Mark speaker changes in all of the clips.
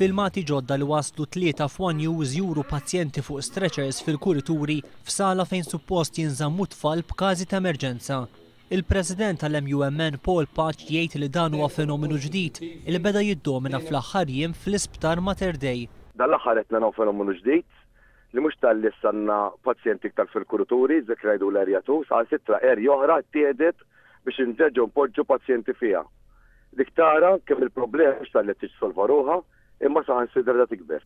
Speaker 1: Filmati ġodda li waslu 3 f'1 News juru pazjenti fuq stretchers fil-kurituri f'sala fejn suppost jinżammu tfal b'każi ta' emerġenza. Il-President tal-MUMN Paul Patch jgħid li dan huwa fenomenu ġdid li beda jiddomina fl-aħħar jiem fl-isptar Mater Dei.
Speaker 2: Dal-aħħar qed naraw fenomenu ġdid li mhux tal-li sanna pazjenti iktar fil-kurituri, dik ngħidu l-erja 2, saħansitra erja oħra ttieħdet biex inteġġu npoġġu pazjenti fiha. Dik tara kemm il-problema mhux tal-li tiġsolva ruħha, imma saħansitra da tikber.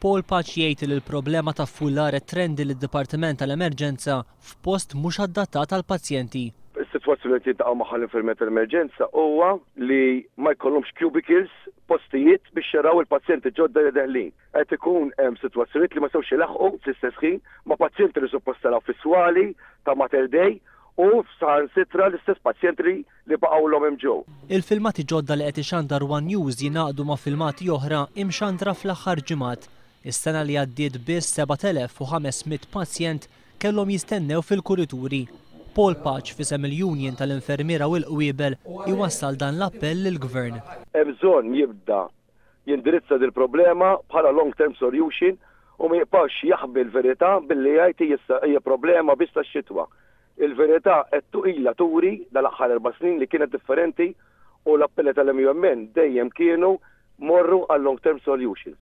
Speaker 1: Paul Patch jgħid li l-problema ta' fullare trendi lid-Dipartiment tal-Emerġenza f'post mhux adattat għall pazjenti.
Speaker 2: Is-sitwazzjoni li jintaqgħu magħha l-infermier tal-emerġenza huwa li ma jkollhomx cubicles, postijiet biex jaraw il-pazjenti ġodda li deħlin. Qed ikun hemm sitwazzjonijiet li ma sewx ilaħqu fl-istess ħin ma' pazjenti li suppost taraw fis-swali ta' Mater Dei u saħansitra l-istess pazjenti li baqgħulhom hemm ġew.
Speaker 1: Il-filmati ġodda li qed ixandar One News jingħaqdu ma' filmati oħra imxandra fl-aħħar ġimgħat. Is-sena li għaddiet biss 7,500 pazjent kellhom jistennew fil-kurituri. Paul Patch fisem il-Union tal-Infermiera u l-Qwiebel iwassal dan l-appell lill-Gvern.
Speaker 2: Hemm bżonn jibda jindirizza dil problema bħala long term solution u ma jibqax jaħbi l-verità billi jgħid hija problema biss tax-xitwa. Il-verità qed tuqila turi dal-aħħar 4 snin li kienet differenti u l-appelli tal-MUMN dejjem kienu morru għal long term solutions.